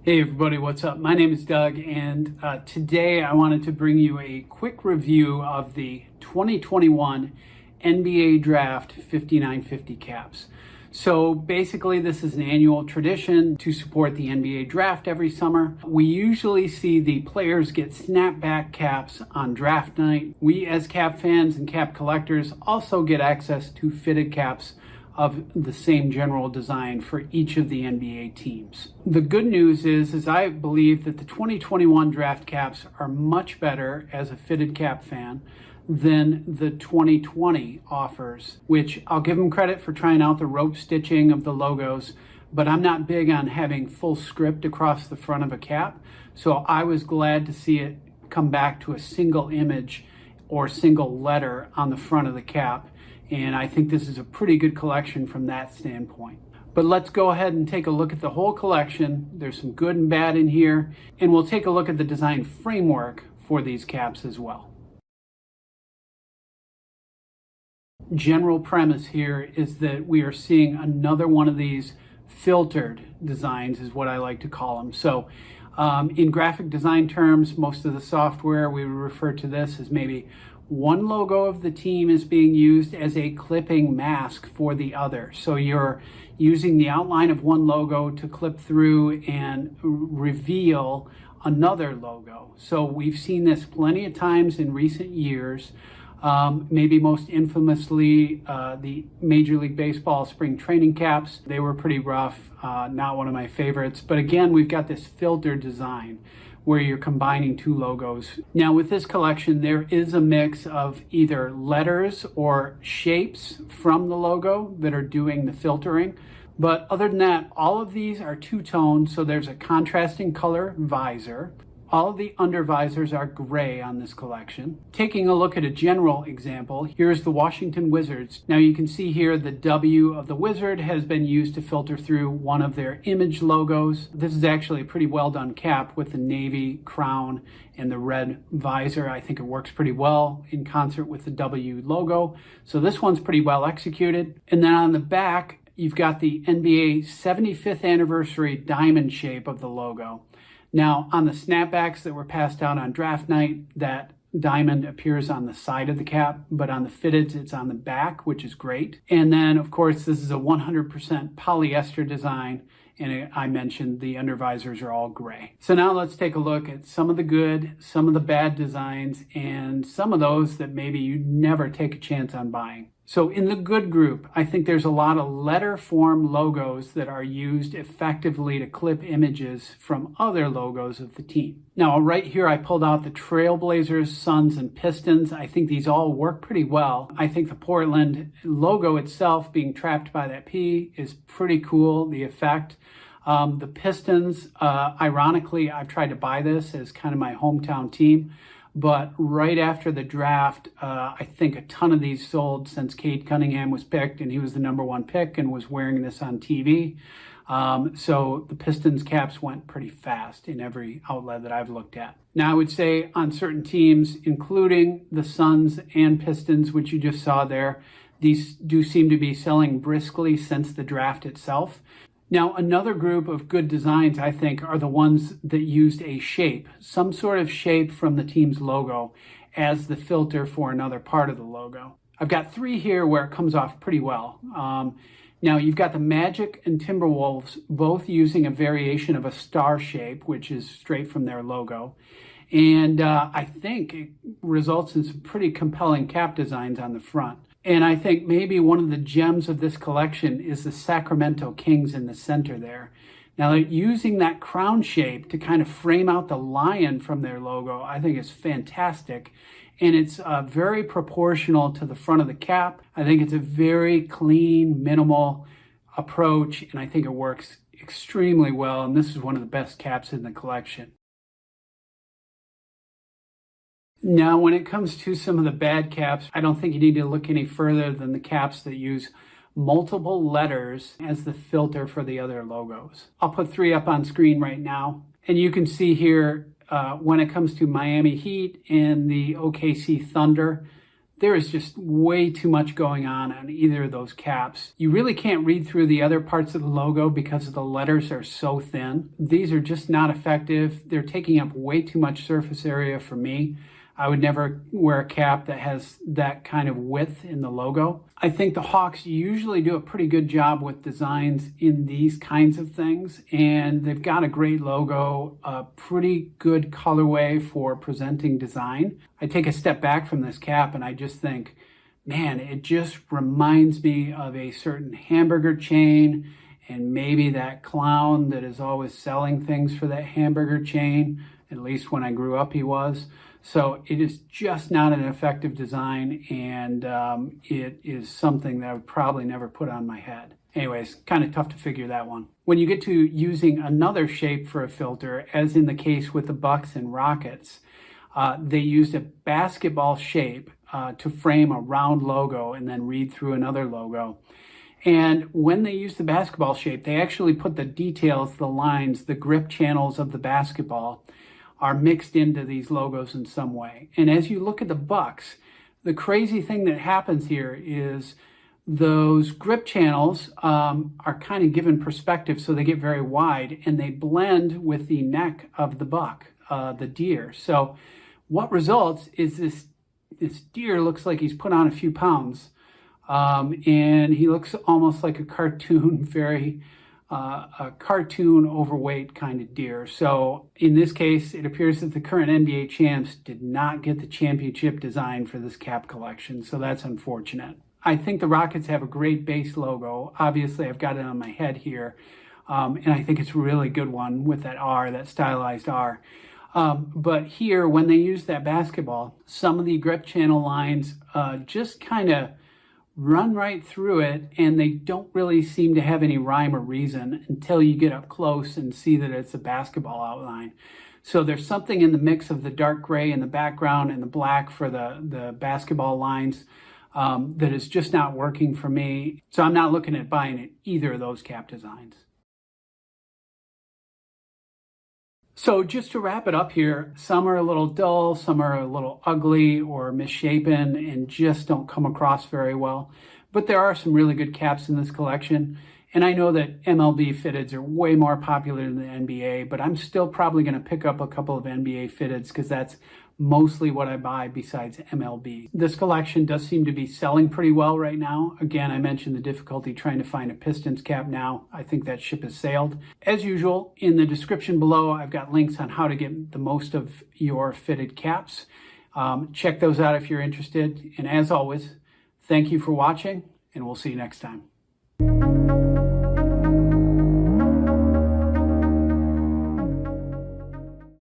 Hey everybody, what's up? My name is Doug, and today I wanted to bring you a quick review of the 2021 NBA Draft 5950 caps. So basically this is an annual tradition to support the NBA Draft every summer. We usually see the players get snapback caps on draft night. We as cap fans and cap collectors also get access to fitted caps of the same general design for each of the NBA teams. The good news is I believe that the 2021 draft caps are much better as a fitted cap fan than the 2020 offers, which I'll give them credit for trying out the rope stitching of the logos, but I'm not big on having full script across the front of a cap. So I was glad to see it come back to a single image or single letter on the front of the cap. And I think this is a pretty good collection from that standpoint. But let's go ahead and take a look at the whole collection. There's some good and bad in here, and we'll take a look at the design framework for these caps as well. General premise here is that we are seeing another one of these filtered designs, is what I like to call them. So in graphic design terms, most of the software, we would refer to this as maybe one logo of the team is being used as a clipping mask for the other. So you're using the outline of one logo to clip through and reveal another logo. So we've seen this plenty of times in recent years. Maybe most infamously, the Major League Baseball spring training caps. They were pretty rough, not one of my favorites. But again, we've got this filter design where you're combining two logos. Now with this collection, there is a mix of either letters or shapes from the logo that are doing the filtering. But other than that, all of these are two-tone, so there's a contrasting color visor. All of the under visors are gray on this collection. Taking a look at a general example, here's the Washington Wizards. Now you can see here the W of the Wizard has been used to filter through one of their image logos. This is actually a pretty well done cap with the navy crown and the red visor. I think it works pretty well in concert with the W logo. So this one's pretty well executed. And then on the back, you've got the NBA 75th anniversary diamond shape of the logo. Now, on the snapbacks that were passed out on draft night, that diamond appears on the side of the cap, but on the fitteds, it's on the back, which is great. And then, of course, this is a 100% polyester design, and I mentioned the undervisors are all gray. So now let's take a look at some of the good, some of the bad designs, and some of those that maybe you'd never take a chance on buying. So in the good group, I think there's a lot of letter form logos that are used effectively to clip images from other logos of the team. Now right here, I pulled out the Trailblazers, Suns, and Pistons. I think these all work pretty well. I think the Portland logo itself being trapped by that P is pretty cool, the effect. The Pistons, ironically, I've tried to buy this as kind of my hometown team. But right after the draft, I think a ton of these sold since Cade Cunningham was picked, and he was the #1 pick and was wearing this on TV. So the Pistons caps went pretty fast in every outlet that I've looked at. Now I would say on certain teams, including the Suns and Pistons, which you just saw there, these do seem to be selling briskly since the draft itself. Now, another group of good designs, I think, are the ones that used a shape, some sort of shape from the team's logo as the filter for another part of the logo. I've got three here where it comes off pretty well. Now, you've got the Magic and Timberwolves both using a variation of a star shape, which is straight from their logo. And I think it results in some pretty compelling cap designs on the front. And I think maybe one of the gems of this collection is the Sacramento Kings in the center there. Now, using that crown shape to kind of frame out the lion from their logo, I think is fantastic. And it's very proportional to the front of the cap. I think it's a very clean, minimal approach, and I think it works extremely well. And this is one of the best caps in the collection. Now, when it comes to some of the bad caps, I don't think you need to look any further than the caps that use multiple letters as the filter for the other logos. I'll put three up on screen right now. And you can see here, when it comes to Miami Heat and the OKC Thunder, There is just way too much going on either of those caps. You really can't read through the other parts of the logo because the letters are so thin. These are just not effective. They're taking up way too much surface area for me. I would never wear a cap that has that kind of width in the logo. I think the Hawks usually do a pretty good job with designs in these kinds of things, and they've got a great logo, a pretty good colorway for presenting design. I take a step back from this cap and I just think, man, it just reminds me of a certain hamburger chain and maybe that clown that is always selling things for that hamburger chain. At least when I grew up, he was. So it is just not an effective design, and it is something that I would probably never put on my head. Anyways, kind of tough to figure that one. When you get to using another shape for a filter, as in the case with the Bucks and Rockets, they used a basketball shape to frame a round logo and then read through another logo. And when they used the basketball shape, they actually put the details, the lines, the grip channels of the basketball are mixed into these logos in some way. And as you look at the Bucks, the crazy thing that happens here is those grip channels are kind of given perspective, so they get very wide and they blend with the neck of the buck, the deer. So what results is this deer looks like he's put on a few pounds, and he looks almost like a cartoon, a cartoon overweight kind of deer. So in this case, it appears that the current NBA champs did not get the championship design for this cap collection, so that's unfortunate. I think the Rockets have a great base logo. Obviously, I've got it on my head here, and I think it's a really good one with that R, that stylized R. But here, when they use that basketball, some of the grip channel lines just kind of run right through it, and they don't really seem to have any rhyme or reason until you get up close and see that it's a basketball outline. So there's something in the mix of the dark gray in the background and the black for the basketball lines that is just not working for me. So I'm not looking at buying either of those cap designs. So just to wrap it up here, some are a little dull, some are a little ugly or misshapen and just don't come across very well. But there are some really good caps in this collection. And I know that MLB fitteds are way more popular than the NBA, but I'm still probably going to pick up a couple of NBA fitteds because that's mostly what I buy besides MLB. This collection does seem to be selling pretty well right now. Again, I mentioned the difficulty trying to find a Pistons cap now. I think that ship has sailed. As usual, in the description below, I've got links on how to get the most of your fitted caps. Check those out if you're interested. And as always, thank you for watching, and we'll see you next time.